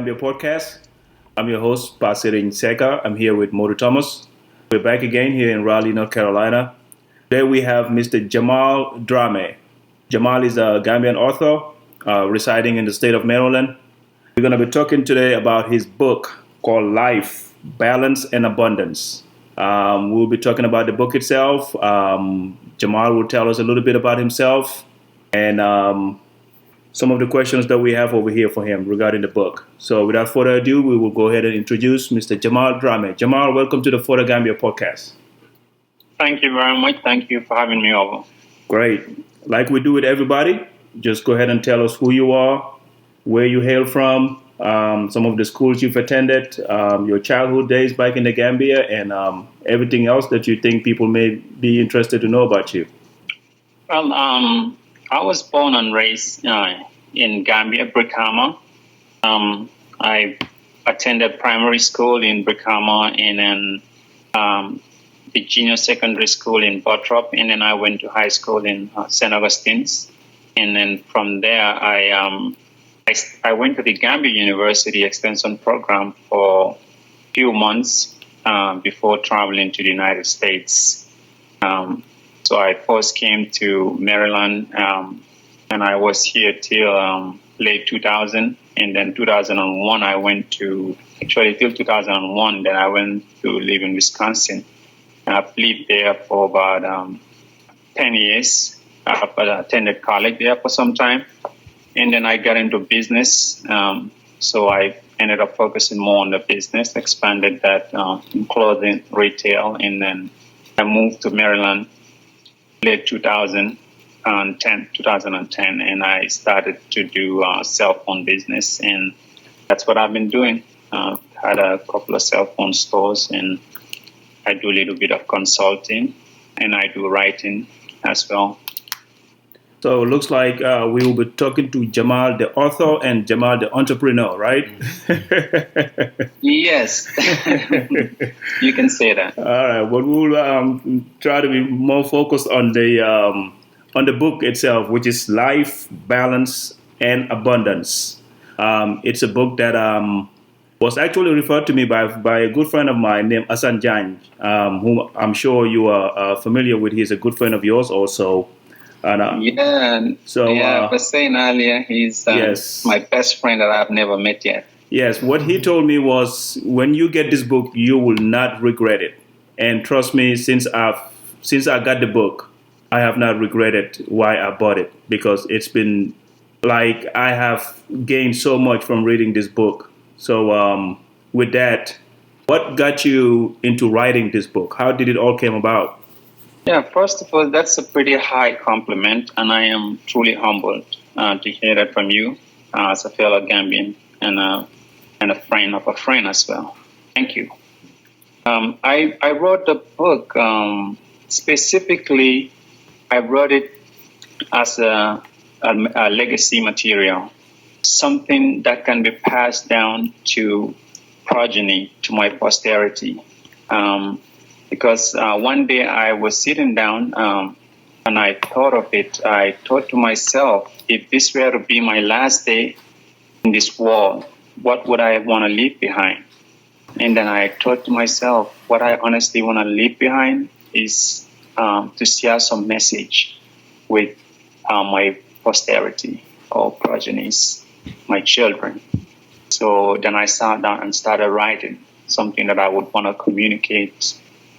Gambia podcast. I'm your host, Pasirin Seka. I'm here with Modu Thomas. We're back again here in Raleigh, North Carolina. Today we have Mr. Jamal Drammeh. Jamal is a Gambian author residing in the state of Maryland. We're going to be talking today about his book called Life, Balance, and Abundance. We'll be talking about the book itself. Jamal will tell us a little bit about himself and some of the questions that we have over here for him regarding the book. So without further ado, we will go ahead and introduce Mr. Jamal Drammeh. Jamal, welcome to the For the Gambia podcast. Thank you very much. Thank you for having me over. Great. Like we do with everybody, just go ahead and tell us who you are, where you hail from, some of the schools you've attended, your childhood days back in the Gambia, and everything else that you think people may be interested to know about you. Well, I was born and raised in Gambia, Brikama. I attended primary school in Brikama and then the junior secondary school in Bottrop, and then I went to high school in St. Augustine's. And then from there, I went to the Gambia University Extension Program for a few months before traveling to the United States. So I first came to Maryland, and I was here till late 2000. And then 2001, till 2001, then I went to live in Wisconsin. And I've lived there for about 10 years. But I attended college there for some time. And then I got into business. So I ended up focusing more on the business, expanded that in clothing, retail. And then I moved to Maryland late 2010, and I started to do cell phone business, and that's what I've been doing. Had a couple of cell phone stores, and I do a little bit of consulting, and I do writing as well. So it looks like we will be talking to Jamal, the author, and Jamal, the entrepreneur, right? Yes, you can say that. All right, but we'll try to be more focused on the book itself, which is Life, Balance, and Abundance. It's a book that was actually referred to me by a good friend of mine named Asan Jan, whom I'm sure you are familiar with. He's a good friend of yours also. And, was saying earlier, he's yes, my best friend that I've never met yet. Yes, what he told me was, when you get this book, you will not regret it. And trust me, since I got the book, I have not regretted why I bought it, because it's been like I have gained so much from reading this book. So with that, what got you into writing this book? How did it all came about? Yeah, first of all, that's a pretty high compliment, and I am truly humbled to hear that from you as a fellow Gambian and a friend of a friend as well. Thank you. I wrote the book specifically. I wrote it as a legacy material, something that can be passed down to progeny, to my posterity. Because one day I was sitting down and I thought of it. I thought to myself, if this were to be my last day in this world, what would I want to leave behind? And then I thought to myself, what I honestly want to leave behind is to share some message with my posterity or progenies, my children. So then I sat down and started writing something that I would want to communicate,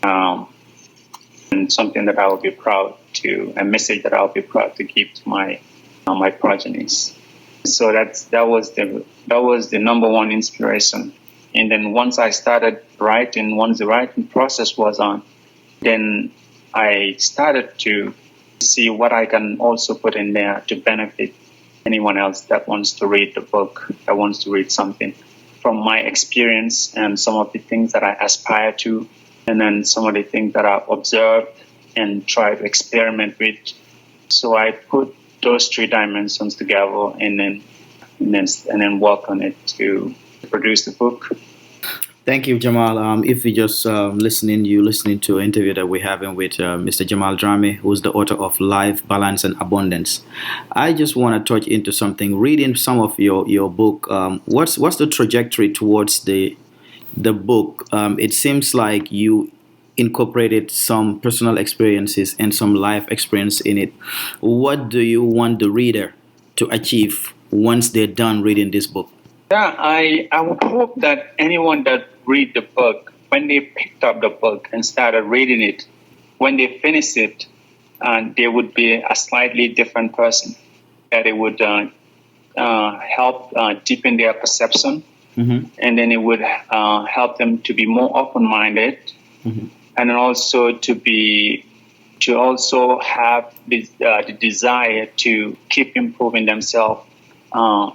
and something that I would be proud to, a message that I would be proud to give to my progenies. So that was the number one inspiration. And then once I started writing, once the writing process was on, then I started to see what I can also put in there to benefit anyone else that wants to read the book, that wants to read something from my experience and some of the things that I aspire to, and then some of the things that I've observed and try to experiment with. So I put those three dimensions together and then work on it to produce the book. Thank you, Jamal. If you just listening to an interview that we're having with Mr. Jamal Drammeh, who's the author of Life, Balance, and Abundance. I just want to touch into something. Reading some of your book, what's the trajectory towards the book? It seems like you incorporated some personal experiences and some life experience in it. What do you want the reader to achieve once they're done reading this book? Yeah, I would hope that anyone that read the book, when they picked up the book and started reading it, when they finish it, they would be a slightly different person. That it would help deepen their perception, and then it would help them to be more open-minded, and also to also have the desire to keep improving themselves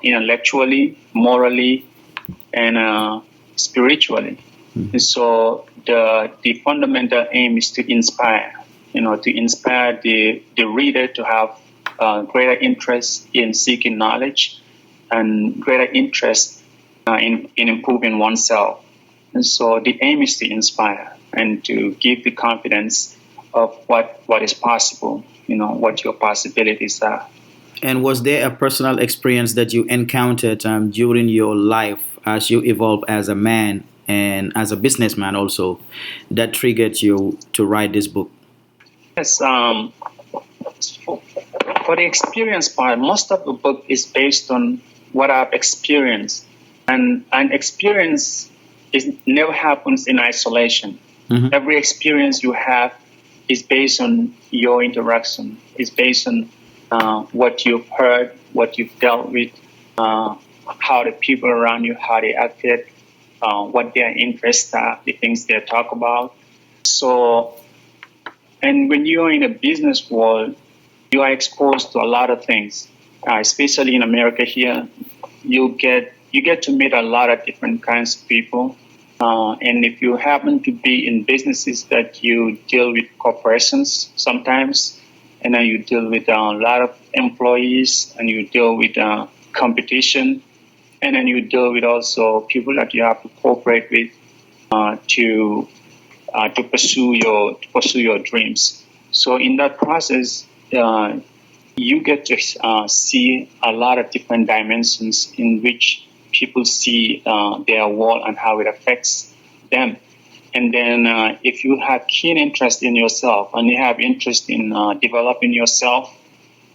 intellectually, morally, and spiritually. So the fundamental aim is to inspire, to inspire the reader to have greater interest in seeking knowledge and greater interest in improving oneself. And so the aim is to inspire and to give the confidence of what is possible, what your possibilities are. And was there a personal experience that you encountered during your life as you evolved as a man and as a businessman also that triggered you to write this book? Yes, for the experience part, most of the book is based on what I've experienced. And an experience never happens in isolation. Every experience you have is based on your interaction, is based on what you've heard, what you've dealt with, how the people around you, how they acted, what their interests are, the things they talk about. So, and when you're in a business world, you are exposed to a lot of things, especially in America here. You get to meet a lot of different kinds of people. And if you happen to be in businesses that you deal with corporations sometimes, and then you deal with a lot of employees, and you deal with competition, and then you deal with also people that you have to cooperate with to pursue your dreams. So in that process, you get to see a lot of different dimensions in which people see their world and how it affects them. And then if you have keen interest in yourself and you have interest in developing yourself,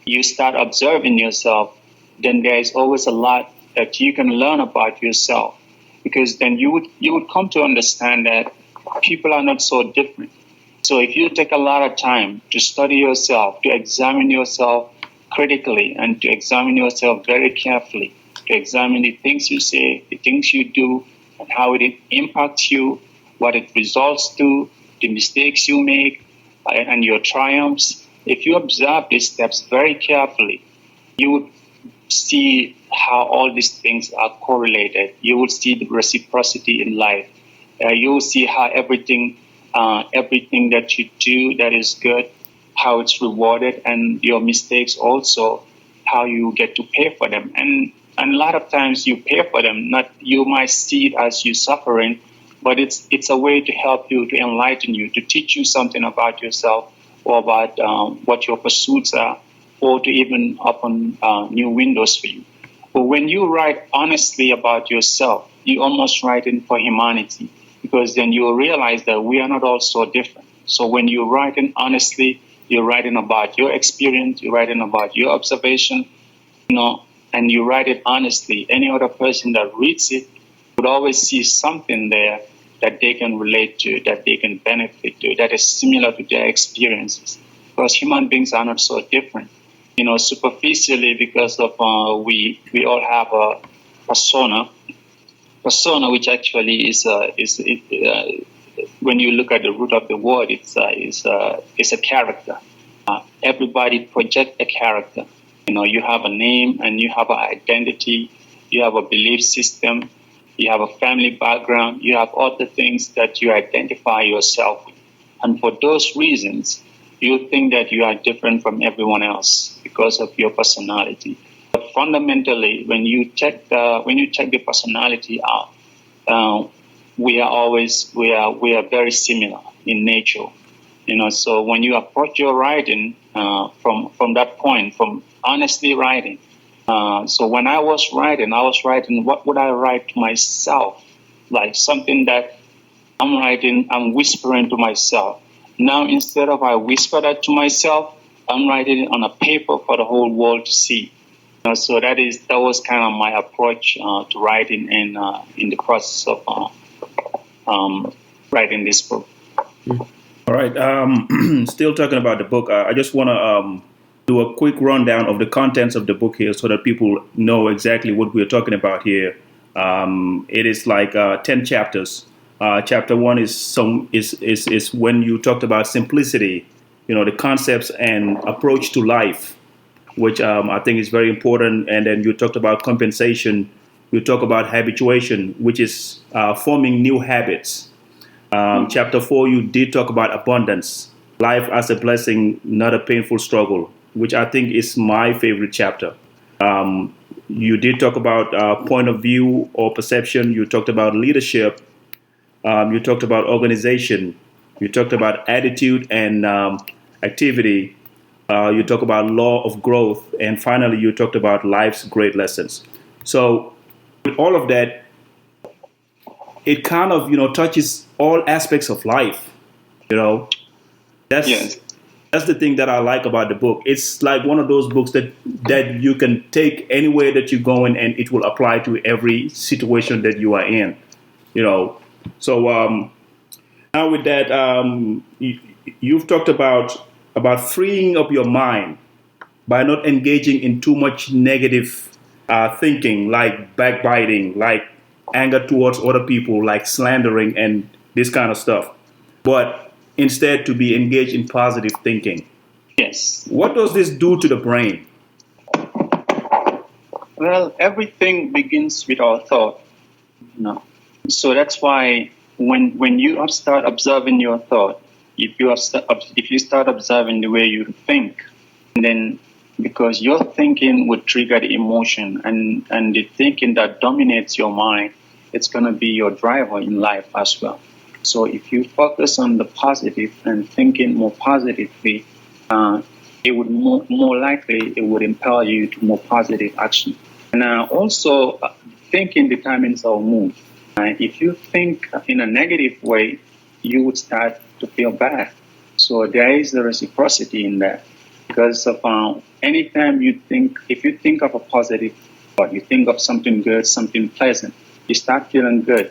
you start observing yourself, then there is always a lot that you can learn about yourself, because then you would come to understand that people are not so different. So if you take a lot of time to study yourself, to examine yourself critically, and to examine yourself very carefully, to examine the things you say, the things you do, and how it impacts you, what it results to, the mistakes you make, and your triumphs. If you observe these steps very carefully, you would see how all these things are correlated. You will see the reciprocity in life. You will see how everything that you do that is good, how it's rewarded, and your mistakes also, how you get to pay for them. And a lot of times you pay for them, not you might see it as you suffering, but it's a way to help you, to enlighten you, to teach you something about yourself or about what your pursuits are, or to even open new windows for you. But when you write honestly about yourself, you almost write in for humanity, because then you realize that we are not all so different. So when you're writing honestly, you're writing about your experience, you're writing about your observation, and you write it honestly. Any other person that reads it would always see something there that they can relate to, that they can benefit to, that is similar to their experiences. Because human beings are not so different. Superficially, because of we all have a persona, which actually is when you look at the root of the word, it's a character. Everybody project a character. You have a name and you have an identity. You have a belief system. You have a family background. You have all the things that you identify yourself with. And for those reasons, you think that you are different from everyone else because of your personality. But fundamentally, when you check the personality out, we are very similar in nature. So when you approach your writing from that point, from honestly writing. So when I was writing, what would I write to myself? Like something that I'm whispering to myself. Now, instead of I whisper that to myself, I'm writing it on a paper for the whole world to see. So that was kind of my approach to writing and in the process of writing this book. All right. Still talking about the book. I just want to do a quick rundown of the contents of the book here, so that people know exactly what we're talking about here. It is like 10 chapters. Chapter 1 is when you talked about simplicity, the concepts and approach to life, which I think is very important. And then you talked about compensation. You talk about habituation, which is forming new habits. Chapter 4, you did talk about abundance, life as a blessing, not a painful struggle, which I think is my favorite chapter. You did talk about point of view or perception. You talked about leadership. You talked about organization. You talked about attitude and activity. You talk about law of growth. And finally, you talked about life's great lessons. So with all of that, it kind of, touches all aspects of life. That's Yes. That's the thing that I like about the book. It's like one of those books that you can take anywhere that you're going, and it will apply to every situation that you are in. So now with that, you've talked about freeing up your mind by not engaging in too much negative thinking, like backbiting, like anger towards other people, like slandering and this kind of stuff, but instead to be engaged in positive thinking. Yes. What does this do to the brain? Well, everything begins with our thought. So that's why when you start observing your thought, if you start observing the way you think, then because your thinking would trigger the emotion, and the thinking that dominates your mind, it's going to be your driver in life as well. So if you focus on the positive and thinking more positively, it would more likely it would impel you to more positive action. And also, thinking determines our mood. If you think in a negative way, you would start to feel bad. So there is the reciprocity in that. Because of anytime if you think of a positive thought, you think of something good, something pleasant, you start feeling good.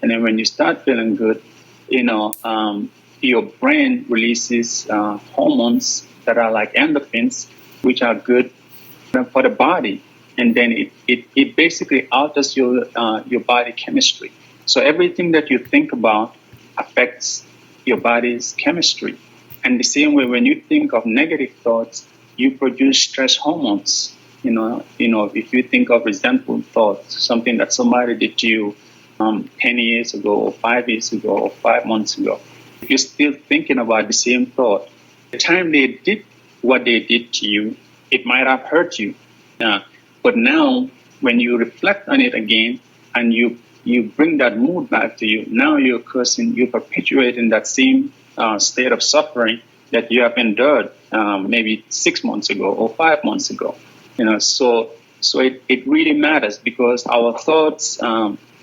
And then when you start feeling good, your brain releases hormones that are like endorphins, which are good for the body. And then it basically alters your body chemistry. So everything that you think about affects your body's chemistry. And the same way, when you think of negative thoughts, you produce stress hormones. If you think of resentful thoughts, something that somebody did to you 10 years ago, or 5 years ago, or 5 months ago, if you're still thinking about the same thought, the time they did what they did to you, it might have hurt you. But now, when you reflect on it again, and you bring that mood back to you, now you're perpetuating that same state of suffering that you have endured maybe 6 months ago or 5 months ago. So it really matters, because our thoughts,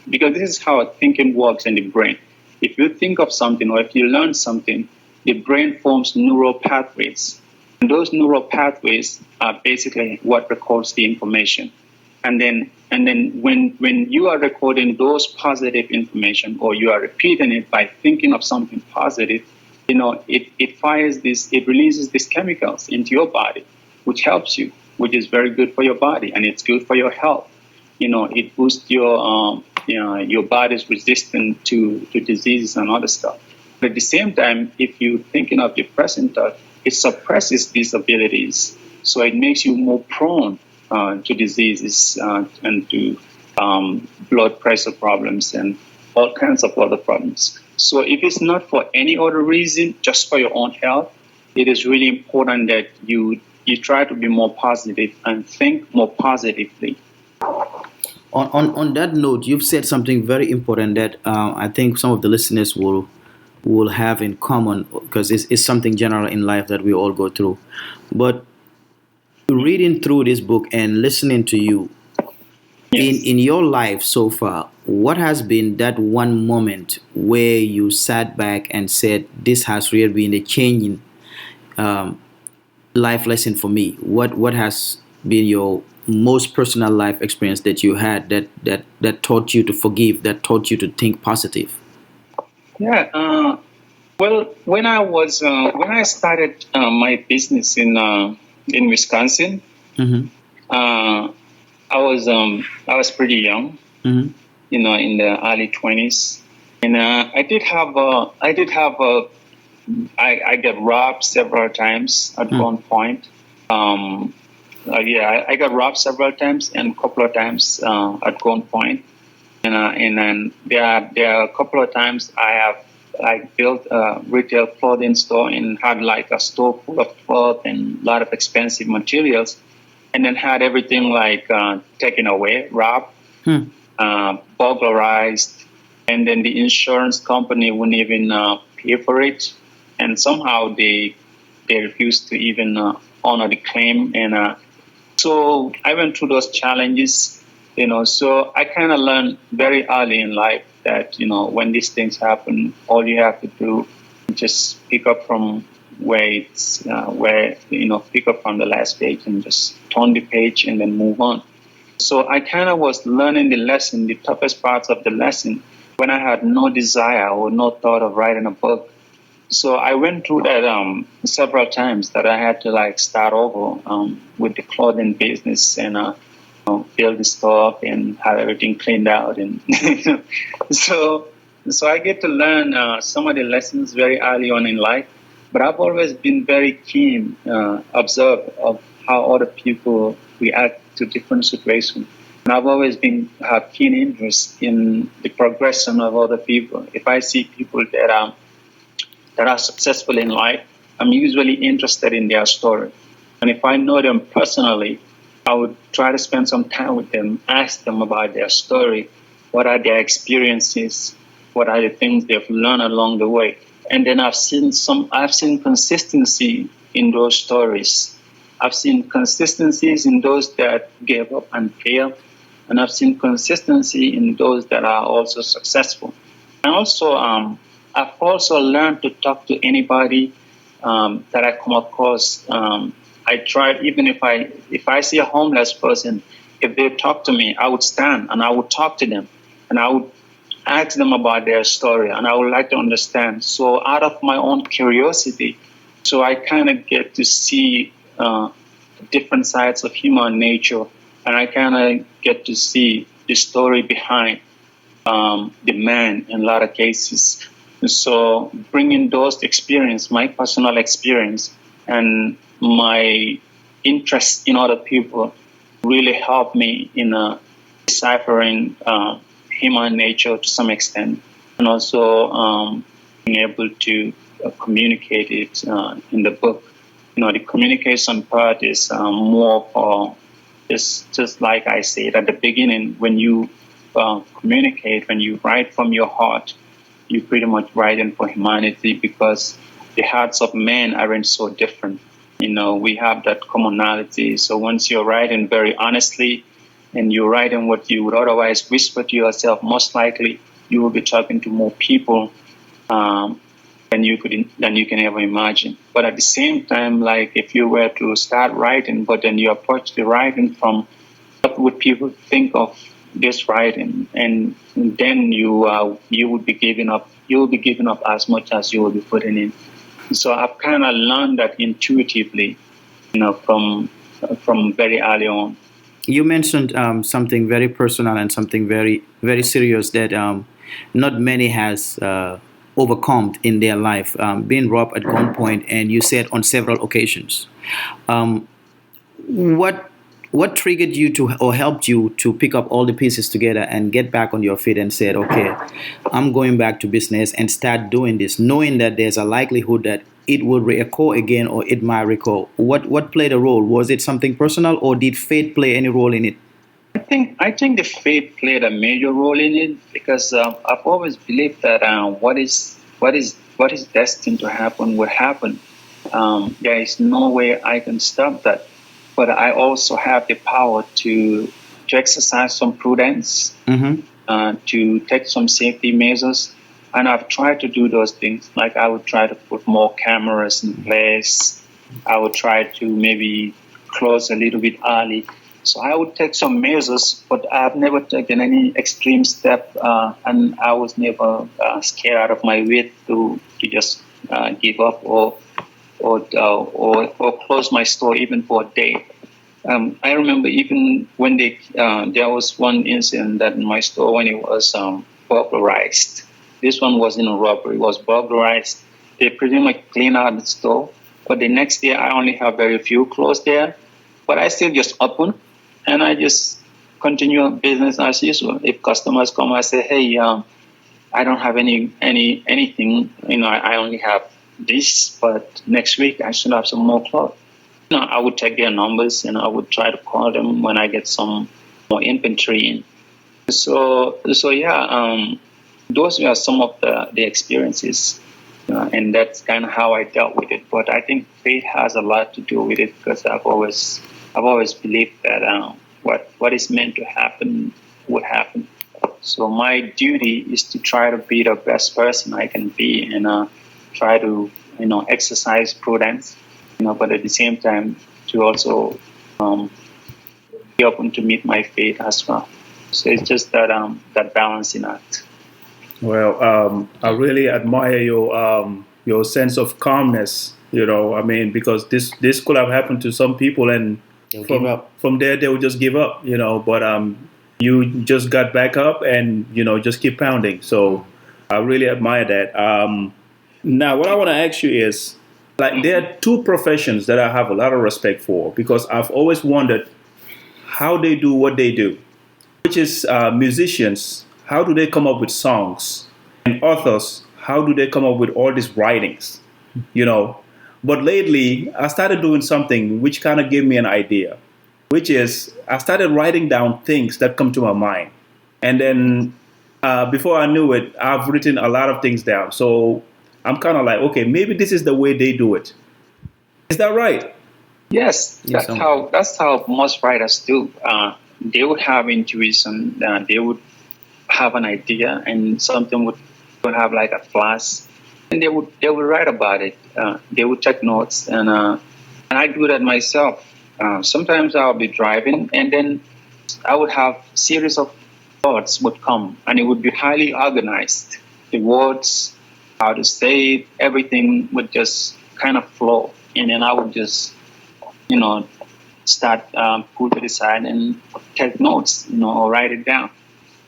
because this is how thinking works in the brain. If you think of something, or if you learn something, the brain forms neural pathways. And those neural pathways are basically what records the information. And then when you are recording those positive information, or you are repeating it by thinking of something positive, it releases these chemicals into your body, which helps you, which is very good for your body, and it's good for your health. It boosts your body's resistance to diseases and other stuff. But at the same time, if you're thinking of depressing thought, it suppresses these abilities. So it makes you more prone to diseases and to blood pressure problems and all kinds of other problems. So if it's not for any other reason, just for your own health, it is really important that you try to be more positive and think more positively. On that note, you've said something very important that I think some of the listeners will have in common because it's something general in life that we all go through. But reading through this book and listening to you Yes. in your life so far, what has been that one moment where you sat back and said, "This has really been a changing um, life lesson for me"? What has been your most personal life experience that you had that taught you to forgive, that taught you to think positive? Yeah. Well, when I started my business in Wisconsin, Mm-hmm. uh, I was pretty young, Mm-hmm. in the early 20s, and I got robbed several times at one point. Um, yeah, I got robbed several times and a couple of times at gunpoint. And then there are a couple of times I have like built a retail clothing store and had like a store full of clothes and a lot of expensive materials, and then had everything like taken away, robbed, Hmm. burglarized, and then the insurance company wouldn't even pay for it, and somehow they refused to even honor the claim, and so I went through those challenges, so I kind of learned very early in life that, when these things happen, all you have to do is just pick up from pick up from the last page and just turn the page and then move on. So I kind of was learning the lesson, the toughest parts of the lesson, when I had no desire or no thought of writing a book. So I went through that several times that I had to like start over with the clothing business and build the store up and have everything cleaned out, and so so I get to learn some of the lessons very early on in life. But I've always been very keen observer of how other people react to different situations. And I've always been have keen interest in the progression of other people. If I see people that are successful in life, I'm usually interested in their story. And if I know them personally, I would try to spend some time with them, ask them about their story, what are their experiences, what are the things they've learned along the way. And then I've seen consistency in those stories. I've seen consistencies in those that gave up and failed, and I've seen consistency in those that are also successful. And also, I've also learned to talk to anybody that I come across. I try, even if I see a homeless person, if they talk to me, I would stand and I would talk to them, and I would ask them about their story, and I would like to understand. So out of my own curiosity, so I kind of get to see different sides of human nature, and I kind of get to see the story behind the man in a lot of cases. So bringing those experience, my personal experience, and my interest in other people really helped me in deciphering human nature to some extent, and also being able to communicate it in the book. The communication part is more for just like I said at the beginning, when you communicate, when you write from your heart, you pretty much writing for humanity, because the hearts of men aren't so different. We have that commonality. So once you're writing very honestly and you're writing what you would otherwise whisper to yourself, most likely you will be talking to more people than you can ever imagine. But at the same time, like if you were to start writing, but then you approach the writing from what would people think of this writing, and then you would be giving up. You will be giving up as much as you will be putting in. So I've kind of learned that intuitively, from very early on. You mentioned something very personal and something very very serious that not many has overcome in their life, being robbed at gunpoint, and you said on several occasions. Um, what what triggered you to or helped you to pick up all the pieces together and get back on your feet and said, okay, I'm going back to business and start doing this, knowing that there's a likelihood that it will reoccur again or it might recur? What played a role? Was it something personal, or did fate play any role in it? I think the faith played a major role in it because I've always believed that what is destined to happen will happen. There is no way I can stop that, but I also have the power to exercise some prudence, to take some safety measures, and I've tried to do those things. Like I would try to put more cameras in place. I would try to maybe close a little bit early. So I would take some measures, but I've never taken any extreme step, and I was never scared out of my wit to just give up or close my store even for a day. I remember even when there was one incident that in my store when it was burglarized. This one wasn't a robbery; it was burglarized. They pretty much cleaned out the store, but the next day I only have very few clothes there, but I still just open. And I just continue business as usual. If customers come, I say, "Hey, I don't have anything. I only have this, but next week I should have some more clothes." I would check their numbers and I would try to call them when I get some more inventory in. So yeah, those were some of the experiences, and that's kind of how I dealt with it. But I think faith has a lot to do with it because I've always believed that what is meant to happen would happen. So my duty is to try to be the best person I can be and try to exercise prudence, but at the same time to also be open to meet my faith as well. So it's just that balancing act. Well, I really admire your sense of calmness. I mean, because this could have happened to some people, and from there they would just give up. But you just got back up and just keep pounding. So I really admire that. Now, what I want to ask you is, like, there are two professions that I have a lot of respect for because I've always wondered how they do what they do, which is musicians. How do they come up with songs? And authors, how do they come up with all these writings? But lately, I started doing something which kind of gave me an idea, which is I started writing down things that come to my mind. And then before I knew it, I've written a lot of things down. So I'm kind of like, okay, maybe this is the way they do it. Is that right? Yes, that's how most writers do. They would have intuition. They would have an idea, and something would have like a flash, and they would write about it. They would take notes, and I do that myself. Sometimes I'll be driving, and then I would have series of thoughts would come, and it would be highly organized. The words, how to say it, everything would just kind of flow, and then I would just start put it aside and take notes, or write it down.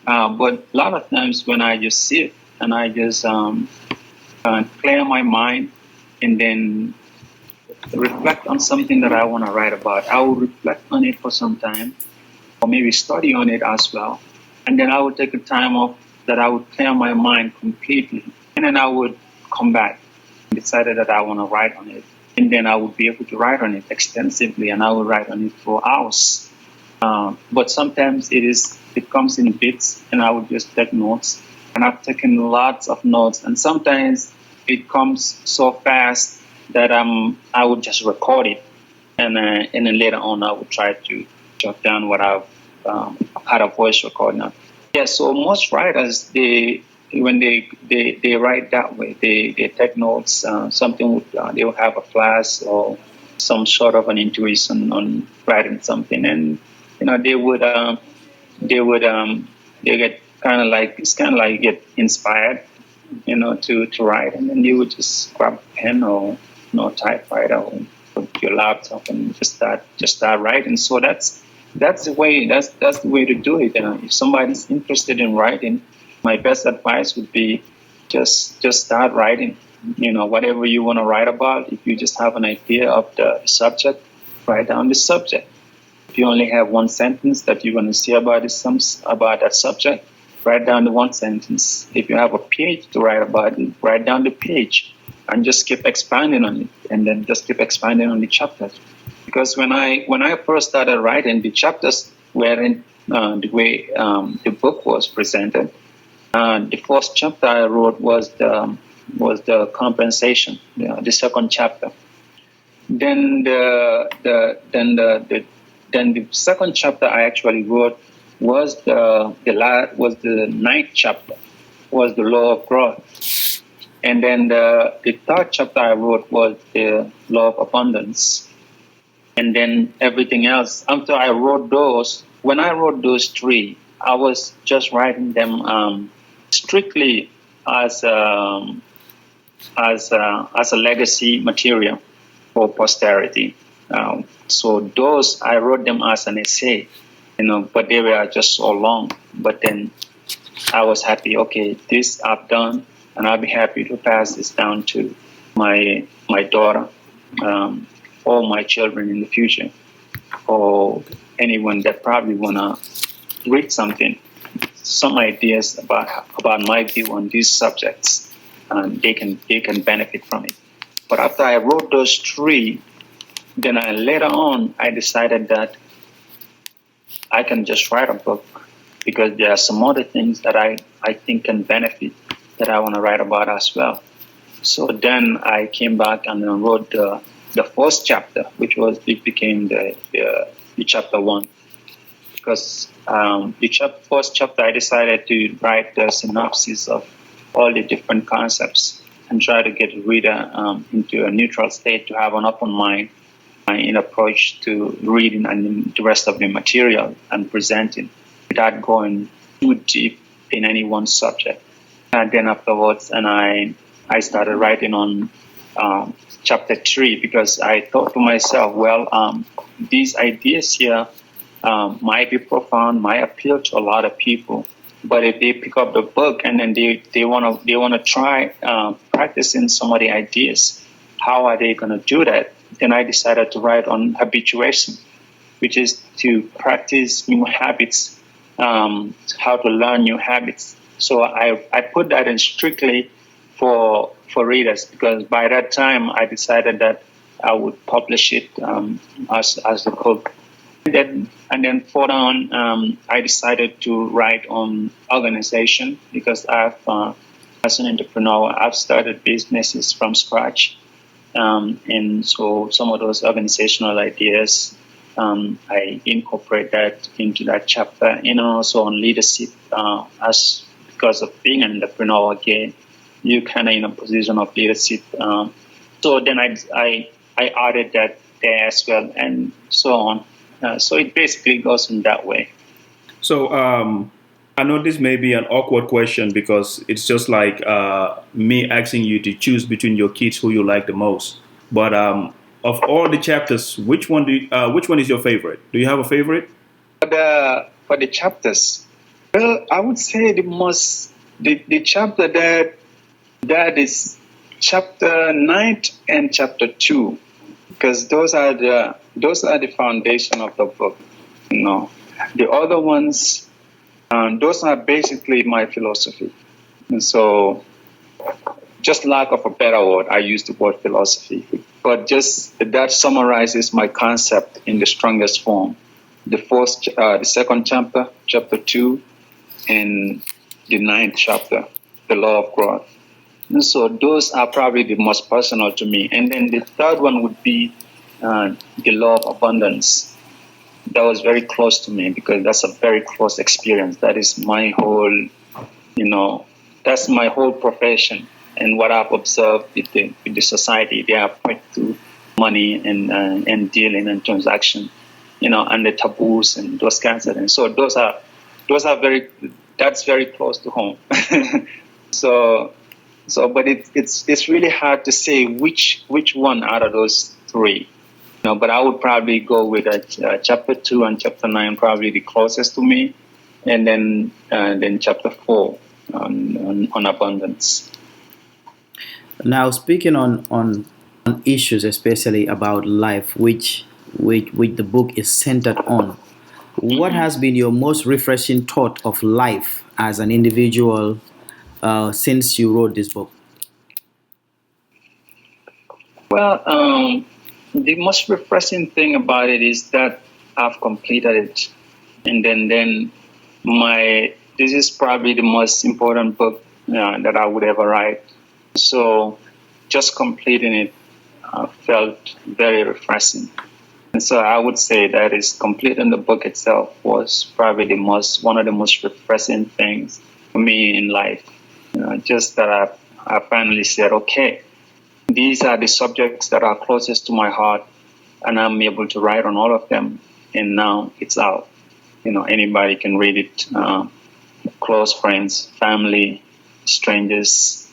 But a lot of times when I just sit and I just clear my mind and then reflect on something that I want to write about, I will reflect on it for some time or maybe study on it as well. And then I would take a time off that I would clear my mind completely. And then I would come back and decided that I want to write on it. And then I would be able to write on it extensively, and I would write on it for hours. But sometimes it comes in bits, and I would just take notes. And I've taken lots of notes, and sometimes it comes so fast that I would just record it, and then later on I would try to jot down what I've had a voice recording of. Yeah, so most writers when they write that way, they take notes. They will have a class or some sort of an intuition on writing something, and they get kind of like get inspired, to write, and then you would just grab a pen or typewriter or put your laptop and just start writing. So that's the way to do it. If somebody's interested in writing, my best advice would be just start writing. Whatever you want to write about. If you just have an idea of the subject, write down the subject. If you only have one sentence that you're going to say about that subject, write down the one sentence. If you have a page to write about it, write down the page and just keep expanding on it, and then just keep expanding on the chapters. Because when I first started writing, the chapters weren't the way the book was presented. The first chapter I wrote was the compensation. The second chapter. Then the second chapter I actually wrote was the ninth chapter, was the law of growth. And then the third chapter I wrote was the law of abundance. And then everything else, after I wrote those, when I wrote those three, I was just writing them strictly as a legacy material for posterity. So those, I wrote them as an essay, but they were just so long. But then I was happy, okay, this I've done, and I'll be happy to pass this down to my daughter, or my children in the future, or anyone that probably wanna read something, some ideas about my view on these subjects, and they can benefit from it. But after I wrote those three, then later on I decided that I can just write a book, because there are some other things that I think can benefit that I want to write about as well. So then I came back and then wrote the first chapter, which became the chapter 1. Because the first chapter I decided to write the synopsis of all the different concepts and try to get the reader into a neutral state, to have an open mind in approach to reading and the rest of the material and presenting, without going too deep in any one subject. And then afterwards, and I started writing on chapter 3, because I thought to myself, well, these ideas here might be profound, might appeal to a lot of people. But if they pick up the book and then they wanna try practicing some of the ideas, how are they gonna do that? Then I decided to write on habituation, which is to practice new habits, how to learn new habits. So I put that in strictly for readers, because by that time I decided that I would publish it as a book. And then further on, I decided to write on organization, because as an entrepreneur, I've started businesses from scratch. And so some of those organizational ideas, I incorporate that into that chapter, and also on leadership, because of being an entrepreneur again, you kind of in a position of leadership. So then I added that there as well, and so on. So it basically goes in that way. So I know this may be an awkward question, because it's just like me asking you to choose between your kids who you like the most. But of all the chapters, which one is your favorite? Do you have a favorite? For the chapters, well, I would say the chapter that is chapter 9 and chapter 2, because those are the foundation of the book. The other ones, those are basically my philosophy. And so, just lack of a better word, I use the word philosophy. But just that summarizes my concept in the strongest form. The second chapter, chapter 2, and the 9th chapter, the law of growth. And so those are probably the most personal to me. And then the third one would be the law of abundance. That was very close to me, because that's a very close experience. That is my whole, that's my whole profession. And what I've observed with the society, they are quick to money and dealing and transaction, and the taboos and those kinds of things. So that's very close to home. But it's really hard to say which one out of those three. But I would probably go with chapter 2 and chapter 9, probably the closest to me, and then chapter 4 on abundance. Now, speaking on issues, especially about life, which the book is centered on, what has been your most refreshing thought of life as an individual since you wrote this book? Well, the most refreshing thing about it is that I've completed it. and then this is probably the most important book that I would ever write. So just completing it felt very refreshing. And so I would say that is completing the book itself was probably one of the most refreshing things for me in life. Just that I finally said, okay, these are the subjects that are closest to my heart, and I'm able to write on all of them. And now it's out. Anybody can read it. Close friends, family, strangers,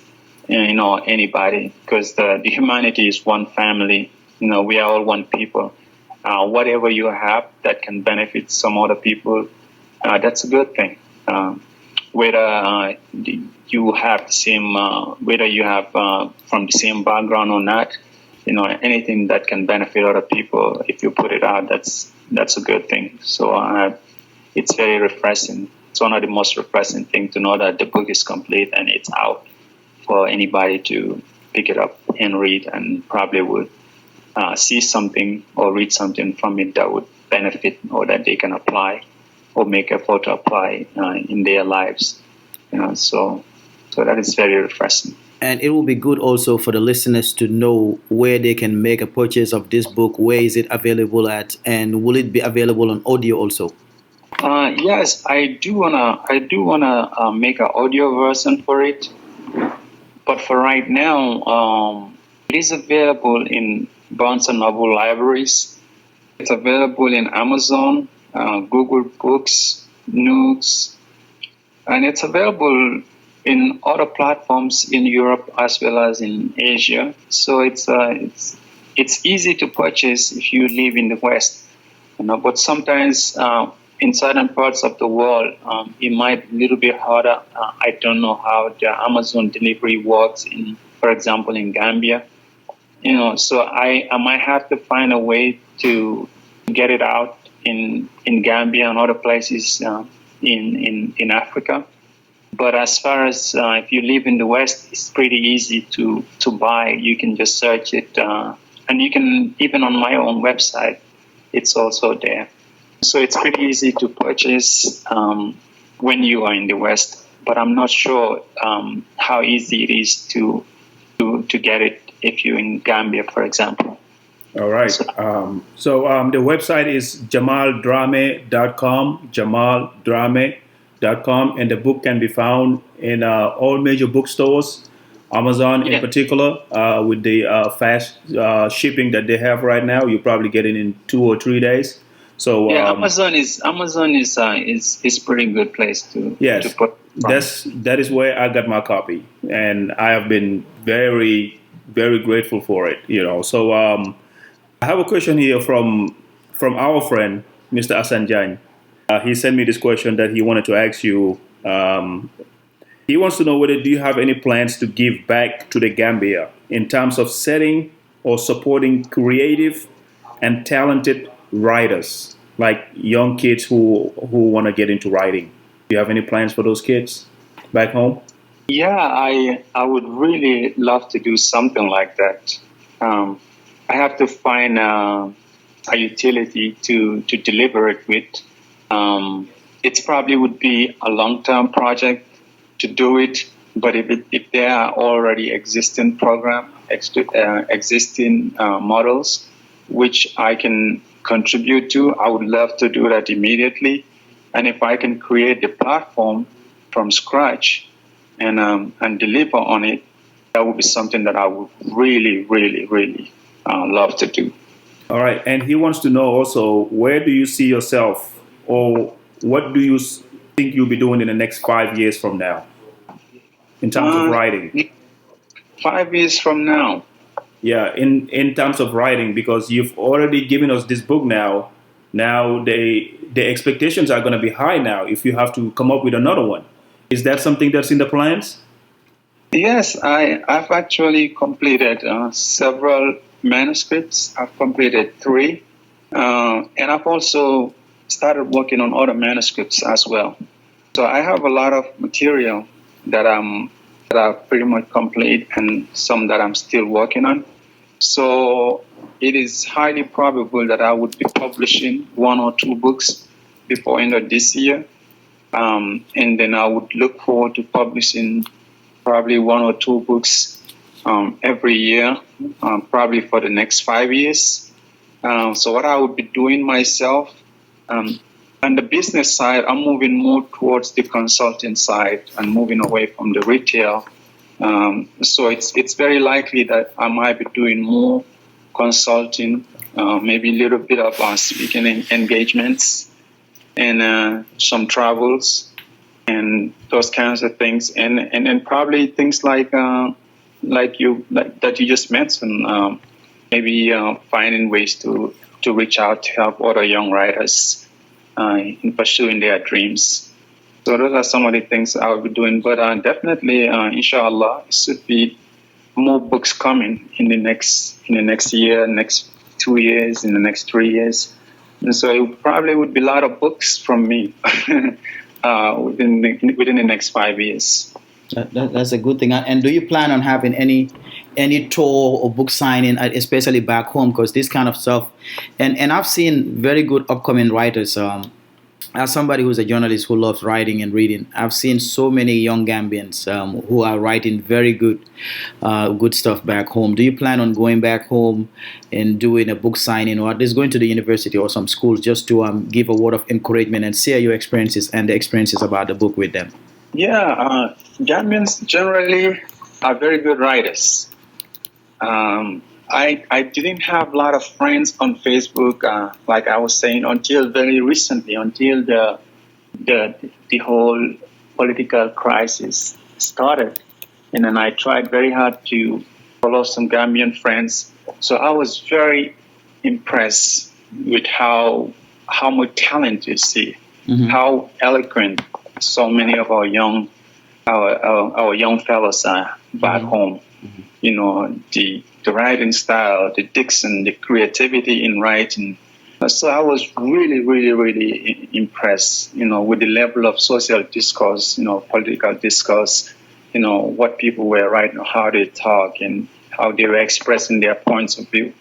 anybody, because the humanity is one family. We are all one people. Whatever you have that can benefit some other people, that's a good thing. Whether you have the same, whether you have from the same background or not, anything that can benefit other people, if you put it out, that's a good thing. So it's very refreshing. It's one of the most refreshing things to know that the book is complete and it's out for anybody to pick it up and read, and probably would see something or read something from it that would benefit or that they can apply or make effort to apply in their lives. So that is very refreshing. And it will be good also for the listeners to know where they can make a purchase of this book. Where is it available at, and will it be available on audio also? Yes, I do wanna make an audio version for it, but for right now, it is available in Barnes and Noble libraries. It's available in Amazon, Google Books, Nooks, and it's available in other platforms in Europe as well as in Asia. So it's easy to purchase if you live in the West, but sometimes in certain parts of the world, it might be a little bit harder. I don't know how the Amazon delivery works for example, in Gambia. So I might have to find a way to get it out in Gambia and other places in Africa. But as far as if you live in the West, it's pretty easy to buy. You can just search it, and you can, even on my own website, it's also there. So it's pretty easy to purchase when you are in the West. But I'm not sure how easy it is to get it if you're in Gambia, for example. All right. So the website is jamaldrammeh.com, jamaldrammeh.com, and the book can be found in all major bookstores, Amazon in particular, with the fast shipping that they have right now. You probably get it in 2 or 3 days. So Amazon is pretty good place to put. That is where I got my copy, and I have been very, very grateful for it. So I have a question here from our friend Mr. Asanjan. He sent me this question that he wanted to ask you. He wants to know whether do you have any plans to give back to the Gambia in terms of setting or supporting creative and talented writers, like young kids who want to get into writing. Do you have any plans for those kids back home? Yeah, I would really love to do something like that. I have to find a utility to deliver it with. It probably would be a long-term project to do it, but if there are already existing models which I can contribute to, I would love to do that immediately. And if I can create the platform from scratch and deliver on it, that would be something that I would really, really, really love to do. All right. And he wants to know also, where do you see yourself, or what do you think you'll be doing in the next 5 years from now in terms of writing? 5 years from now? Yeah, in terms of writing, because you've already given us this book now. Now the expectations are going to be high now if you have to come up with another one. Is that something that's in the plans? Yes, I've actually completed several manuscripts. I've completed 3. And I've also started working on other manuscripts as well. So I have a lot of material that are pretty much complete, and some that I'm still working on. So it is highly probable that I would be publishing 1 or 2 books before end of this year. And then I would look forward to publishing probably 1 or 2 books every year, probably for the next 5 years. So what I would be doing myself, on the business side, I'm moving more towards the consulting side and moving away from the retail. So it's very likely that I might be doing more consulting, maybe a little bit of speaking engagements and some travels and those kinds of things, and then probably things like that you just mentioned, maybe finding ways to reach out to help other young writers in pursuing their dreams. So those are some of the things I'll be doing. But definitely, inshallah, it should be more books coming in the next year, next 2 years, in the next 3 years. And so it probably would be a lot of books from me within the next 5 years. That's a good thing. And do you plan on having any tour or book signing, especially back home? Because this kind of stuff, and I've seen very good upcoming writers. As somebody who's a journalist who loves writing and reading, I've seen so many young Gambians who are writing very good stuff back home. Do you plan on going back home and doing a book signing, or at least going to the university or some schools just to give a word of encouragement and share your experiences and the experiences about the book with them? Yeah, Gambians generally are very good writers. I didn't have a lot of friends on Facebook, like I was saying, until very recently, until the whole political crisis started. And then I tried very hard to follow some Gambian friends. So I was very impressed with how much talent you see, how eloquent so many of our young fellows are back home. You know, the writing style, the diction, the creativity in writing. So I was really, really, really impressed, with the level of social discourse, political discourse, what people were writing, how they talk, and how they were expressing their points of view.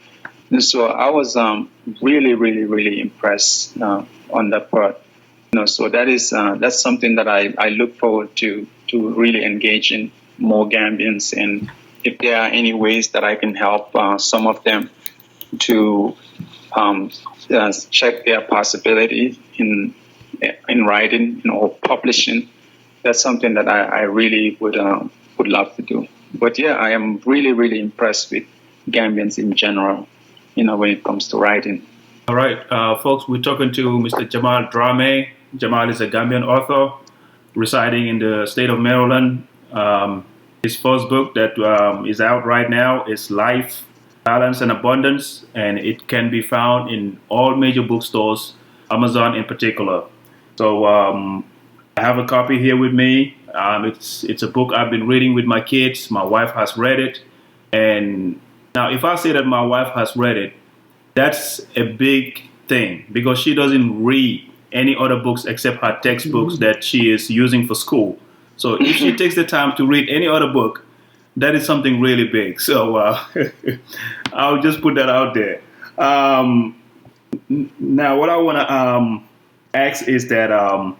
And so I was really, really, really impressed on that part. So that's something that I look forward to really engaging more Gambians, and if there are any ways that I can help some of them to check their possibility in writing, or publishing, that's something that I really would love to do. But yeah, I am really, really impressed with Gambians in general, when it comes to writing. All right, folks, we're talking to Mr. Jamal Drammeh. Jamal is a Gambian author residing in the state of Maryland. His first book that is out right now is Life, Balance, and Abundance, and it can be found in all major bookstores, Amazon in particular. So I have a copy here with me. It's a book I've been reading with my kids. My wife has read it. And now if I say that my wife has read it, that's a big thing, because she doesn't read any other books except her textbooks that she is using for school. So if she takes the time to read any other book, that is something really big. So I'll just put that out there. Now, what I want to ask is that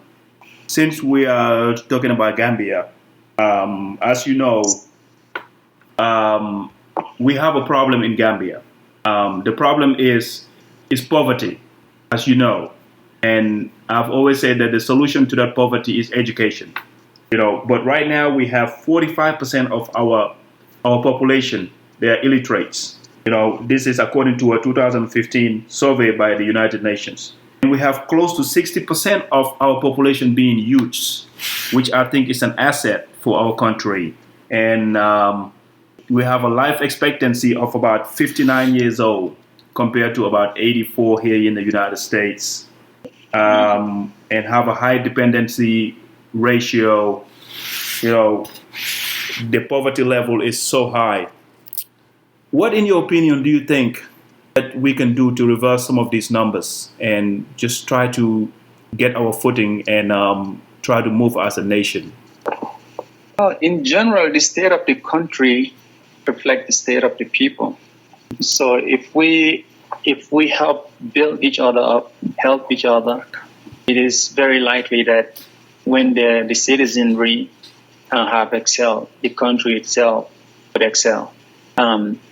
since we are talking about Gambia, as you know, we have a problem in Gambia. The problem is poverty, as you know. And I've always said that the solution to that poverty is education. But right now we have 45% of our population, they are illiterates. This is according to a 2015 survey by the United Nations. And we have close to 60% of our population being youths, which I think is an asset for our country. And we have a life expectancy of about 59 years old compared to about 84 here in the United States. And have a high dependency ratio. The poverty level is so high. What, in your opinion, do you think that we can do to reverse some of these numbers and just try to get our footing and try to move as a nation? Well, in general, the state of the country reflects the state of the people. So if we help build each other up, help each other, it is very likely that when the citizenry have excelled, the country itself would excel.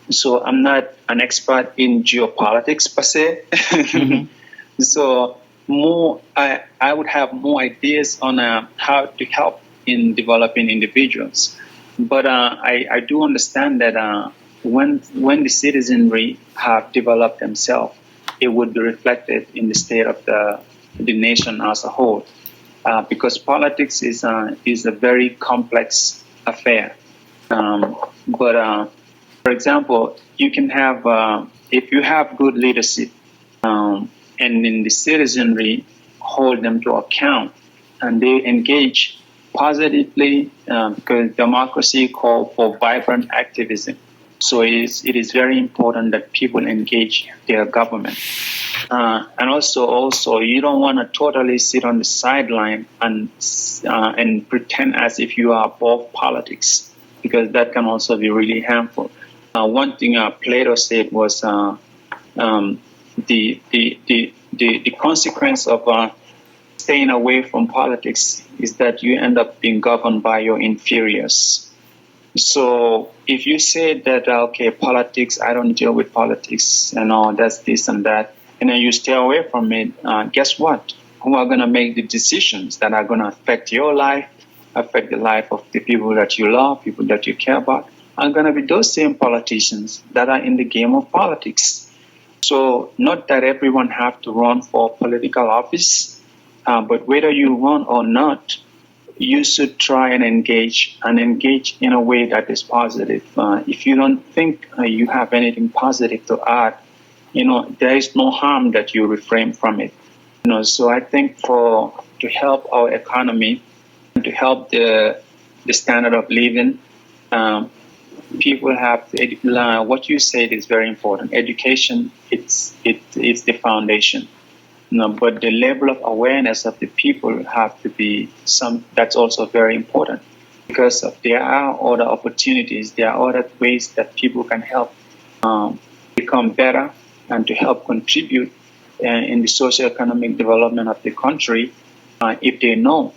So I'm not an expert in geopolitics per se. Mm-hmm. So I would have more ideas on how to help in developing individuals. But I do understand that when the citizenry have developed themselves, it would be reflected in the state of the nation as a whole. Because politics is a very complex affair. But for example, you can have if you have good leadership, and in the citizenry hold them to account, and they engage positively, because democracy calls for vibrant activism. So it is very important that people engage their government. And also, you don't want to totally sit on the sideline and pretend as if you are above politics, because that can also be really harmful. One thing Plato said was the consequence of staying away from politics is that you end up being governed by your inferiors. So if you say that, okay, politics, I don't deal with politics, that's this and that, and then you stay away from it, guess what? Who are going to make the decisions that are going to affect your life, affect the life of the people that you love, people that you care about, are going to be those same politicians that are in the game of politics. So not that everyone have to run for political office, but whether you run or not, you should try and engage in a way that is positive. If you don't think you have anything positive to add, there is no harm that you refrain from it. So I think to help our economy, to help the standard of living, people have to, what you said is very important. Education, it's the foundation. But the level of awareness of the people have to be that's also very important, because there are other opportunities, there are other ways that people can help become better and to help contribute in the socio-economic development of the country if they know.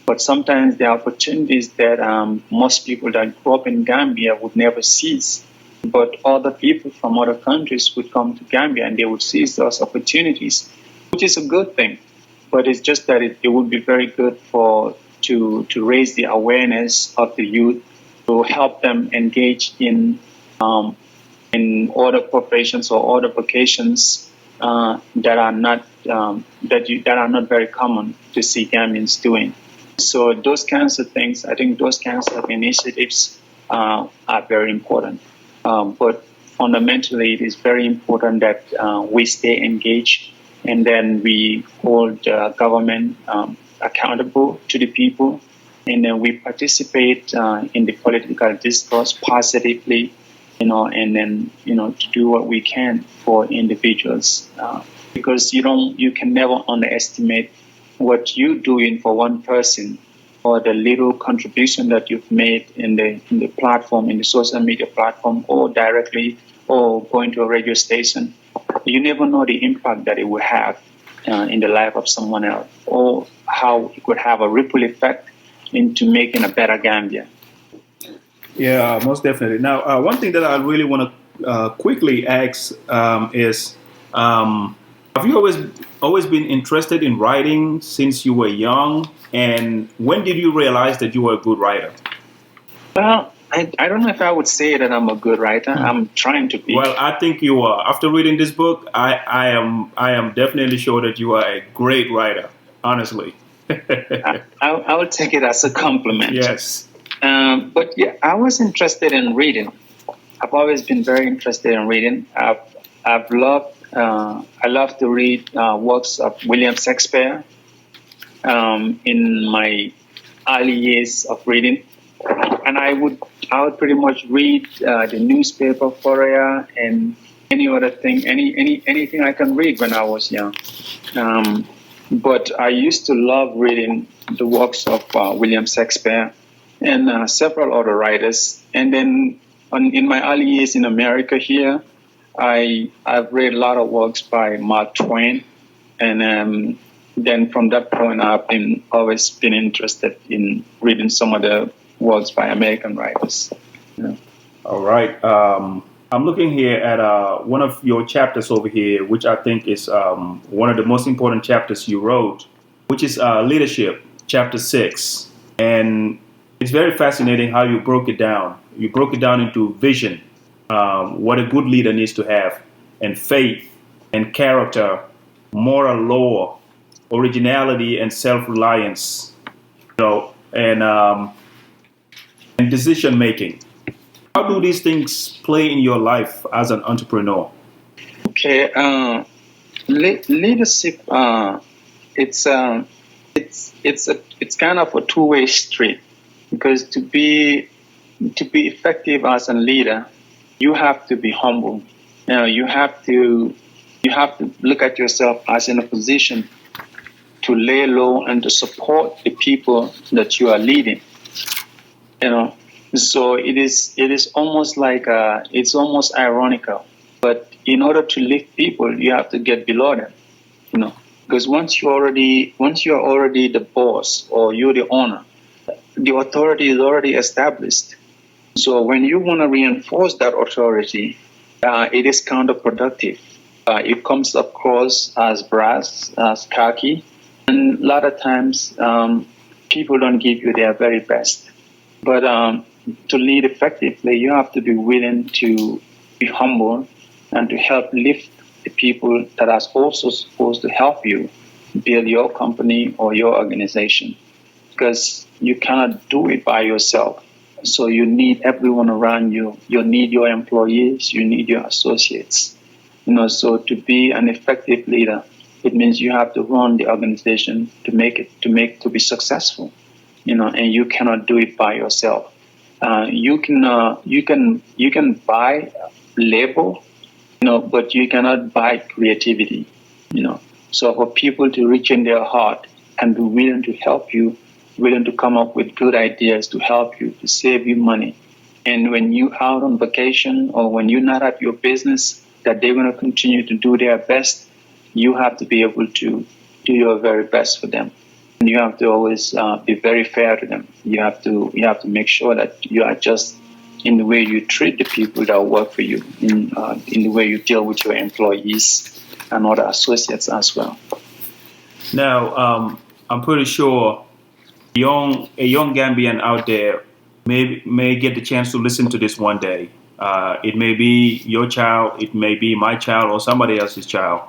But sometimes there are opportunities that most people that grew up in Gambia would never seize. But other people from other countries would come to Gambia and they would seize those opportunities, which is a good thing. But it's just that it would be very good to raise the awareness of the youth, to help them engage in other professions or other vocations that are not very common to see Gambians doing. So those kinds of things, I think those kinds of initiatives are very important. But fundamentally, it is very important that we stay engaged, and then we hold government accountable to the people, and then we participate in the political discourse positively, and then to do what we can for individuals, because you can never underestimate what you're doing for one person, or the little contribution that you've made in the platform, in the social media platform, or directly, or going to a radio station. You never know the impact that it will have in the life of someone else, or how it could have a ripple effect into making a better Gambia. Yeah, most definitely. Now, one thing that I really want to quickly ask is, have you always been interested in writing since you were young? And when did you realize that you were a good writer? Well, I don't know if I would say that I'm a good writer. I'm trying to be. Well, I think you are. After reading this book, I am definitely sure that you are a great writer. Honestly, I would take it as a compliment. Yes. But yeah, I was interested in reading. I've always been very interested in reading. I love to read works of William Shakespeare in my early years of reading, and I would pretty much read the newspaper Fourier and any other thing, anything I can read when I was young. But I used to love reading the works of William Shakespeare and several other writers. And then in my early years in America here, I've read a lot of works by Mark Twain, and then from that point, I've always been interested in reading some of the works by American writers. All right. I'm looking here at one of your chapters over here, which I think is one of the most important chapters you wrote, which is Leadership, Chapter 6. And it's very fascinating how you broke it down. You broke it down into vision, what a good leader needs to have, and faith, and character, moral law, originality, and self-reliance, and decision making. How do these things play in your life as an entrepreneur? Okay, leadership. It's kind of a two-way street, because to be effective as a leader, you have to be humble. You have to look at yourself as in a position to lay low and to support the people that you are leading. So it is almost like it's almost ironical. But in order to lift people, you have to get below them. Because once you're already the boss or you're the owner, the authority is already established. So when you want to reinforce that authority, it is counterproductive. It comes across as brass, as cocky, and a lot of times people don't give you their very best. But to lead effectively, you have to be willing to be humble and to help lift the people that are also supposed to help you build your company or your organization, because you cannot do it by yourself. So you need everyone around you. You need your employees. You need your associates. So to be an effective leader, it means you have to run the organization to be successful. And you cannot do it by yourself. You can buy labor, but you cannot buy creativity. So for people to reach in their heart and be willing to help you, willing to come up with good ideas to help you, to save you money. And when you're out on vacation or when you're not at your business, that they're going to continue to do their best, you have to be able to do your very best for them. And you have to always be very fair to them. You have to make sure that you are just in the way you treat the people that work for you, in the way you deal with your employees and other associates as well. Now, I'm pretty sure a young Gambian out there may get the chance to listen to this one day. It may be your child, it may be my child, or somebody else's child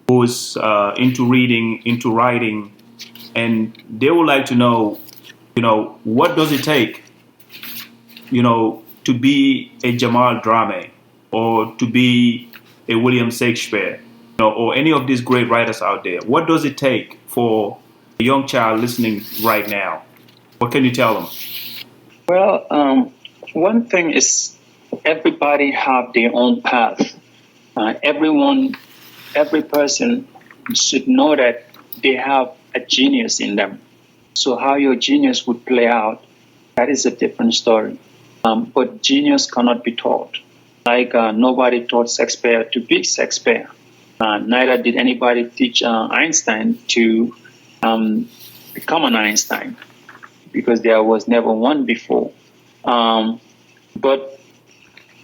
who's into reading, into writing, and they would like to know, what does it take, to be a Jamal Drammeh or to be a William Shakespeare, or any of these great writers out there. What does it take for a young child listening right now? What can you tell them? Well, one thing is everybody have their own path. Every person should know that they have a genius in them. So how your genius would play out, that is a different story. But genius cannot be taught. Like nobody taught Shakespeare to be Shakespeare. Neither did anybody teach Einstein to become an Einstein, because there was never one before. But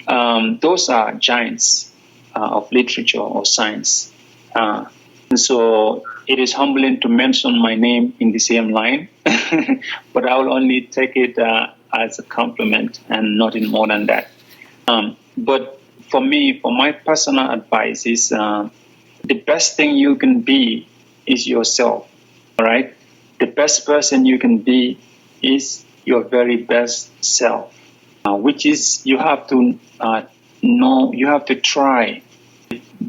those are giants of literature or science. And so it is humbling to mention my name in the same line, but I will only take it as a compliment and nothing more than that. But for me, for my personal advice is the best thing you can be is yourself, all right? The best person you can be is your very best self, which is you have to you have to try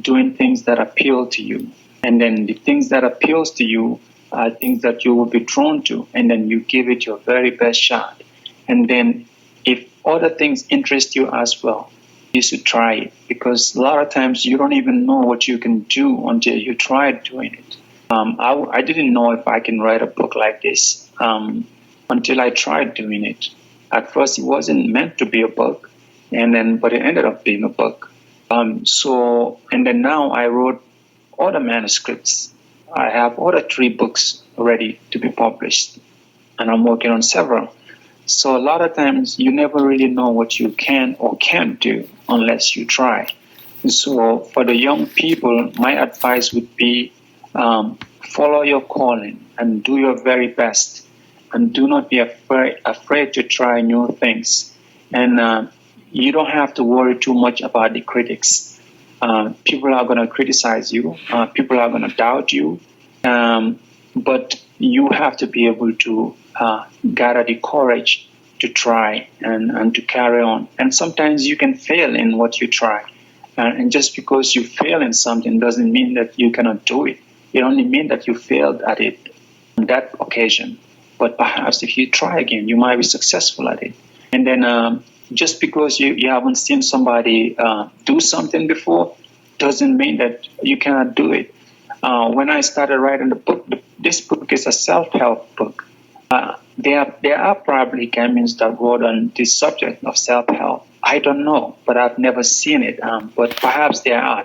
doing things that appeal to you. And then the things that appeals to you are things that you will be drawn to, and then you give it your very best shot. And then if other things interest you as well, you should try it, because a lot of times you don't even know what you can do until you try doing it. I didn't know if I can write a book like this until I tried doing it. At first, it wasn't meant to be a book, but it ended up being a book. And then now I wrote other manuscripts, I have other 3 books ready to be published, and I'm working on several. So a lot of times you never really know what you can or can't do unless you try. So for the young people, my advice would be follow your calling and do your very best, and do not be afraid to try new things. And you don't have to worry too much about the critics. People are going to criticize you. People are going to doubt you. But you have to be able to gather the courage to try and to carry on. And sometimes you can fail in what you try. And just because you fail in something doesn't mean that you cannot do it. It only means that you failed at it on that occasion. But perhaps if you try again, you might be successful at it. And then just because you haven't seen somebody do something before doesn't mean that you cannot do it. When I started writing the book, this book is a self-help book. There are probably Gambians that wrote on this subject of self-help. I don't know, but I've never seen it. But perhaps there are,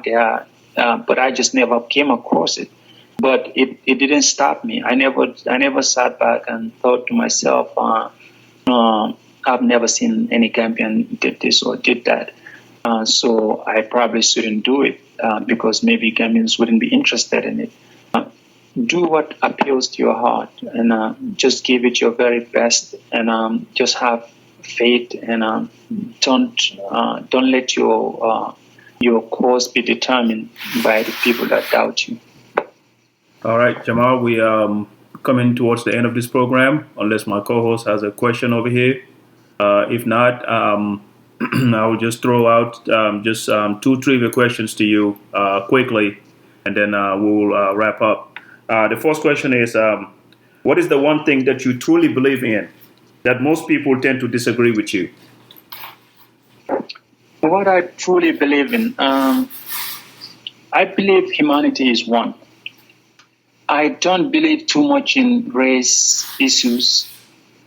but I just never came across it. But it didn't stop me. I never sat back and thought to myself, I've never seen any Gambian did this or did that. So I probably shouldn't do it because maybe Gambians wouldn't be interested in it. Do what appeals to your heart, and just give it your very best, and just have faith, and don't let your cause be determined by the people that doubt you. All right, Jamal, we coming towards the end of this program, unless my co-host has a question over here. If not, I will just throw out just 2 trivia questions to you quickly, and then we'll wrap up. The first question is, what is the one thing that you truly believe in that most people tend to disagree with you? What I truly believe in, I believe humanity is one. I don't believe too much in race issues.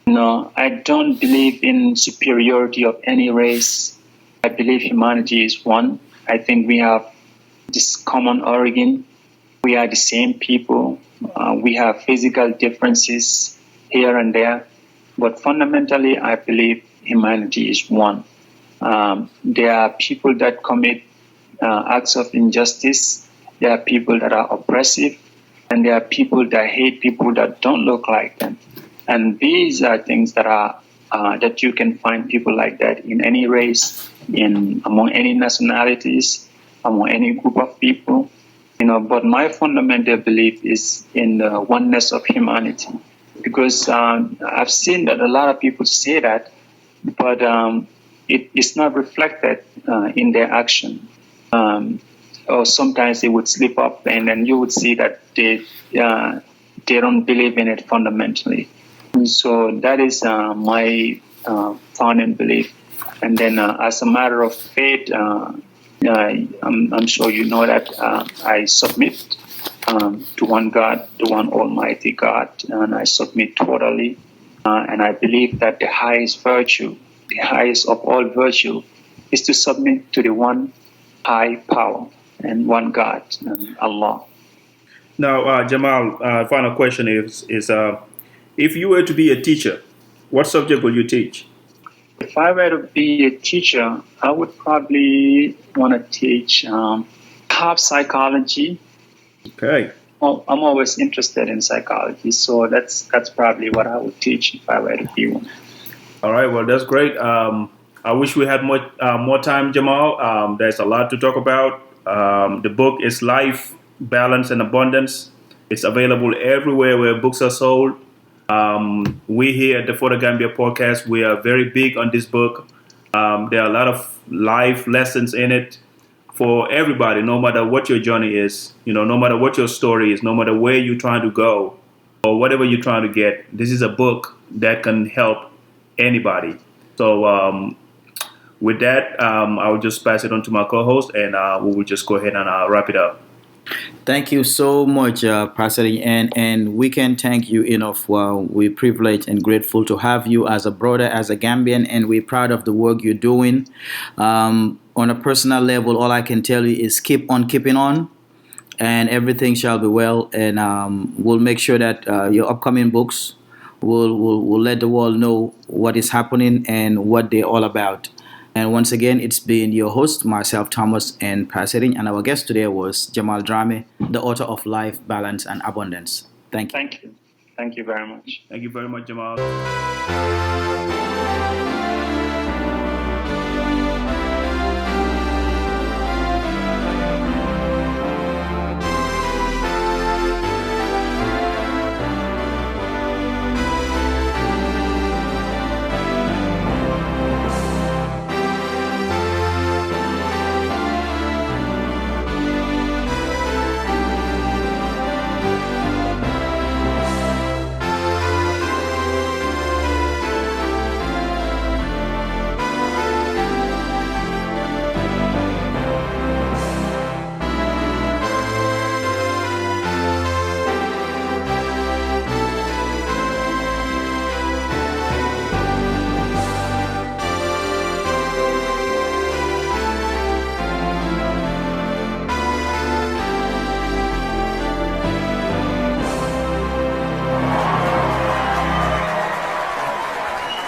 No, I don't believe in superiority of any race. I believe humanity is one. I think we have this common origin. We are the same people. We have physical differences here and there. But fundamentally, I believe humanity is one. There are people that commit acts of injustice. There are people that are oppressive. And there are people that hate people that don't look like them. And these are things that are that you can find people like that in any race, among any nationalities, among any group of people. But my fundamental belief is in the oneness of humanity, because I've seen that a lot of people say that, but it's not reflected in their action. Or sometimes they would slip up, and then you would see that they don't believe in it fundamentally. And so that is my founding belief. And then as a matter of faith, I'm sure you know that I submit to one God, the one Almighty God, and I submit totally. And I believe that the highest virtue, the highest of all virtue, is to submit to the one high power and one God, Allah. Now, Jamal, final question is if you were to be a teacher, what subject will you teach? If I were to be a teacher, I would probably want to teach perhaps psychology. Okay. Well, I'm always interested in psychology, so that's probably what I would teach if I were to be one. All right. Well, that's great. I wish we had more time, Jamal. There's a lot to talk about. The book is Life, Balance, and Abundance. It's available everywhere where books are sold. We here at the For the Gambia podcast, we are very big on this book. There are a lot of life lessons in it for everybody, no matter what your journey is, no matter what your story is, no matter where you're trying to go or whatever you're trying to get. This is a book that can help anybody. So with that, I will just pass it on to my co-host, and we will just go ahead and wrap it up. Thank you so much, Pastor, and we can thank you enough. We're privileged and grateful to have you as a brother, as a Gambian, and we're proud of the work you're doing. On a personal level, all I can tell you is keep on keeping on. and everything shall be well. And we'll make sure that your upcoming books will let the world know what is happening and what they're all about. And once again, it's been your host, myself, Thomas, and Pasering, and our guest today was Jamal Drammeh, the author of Life, Balance, and Abundance. Thank you. Thank you. Thank you very much. Thank you very much, Jamal.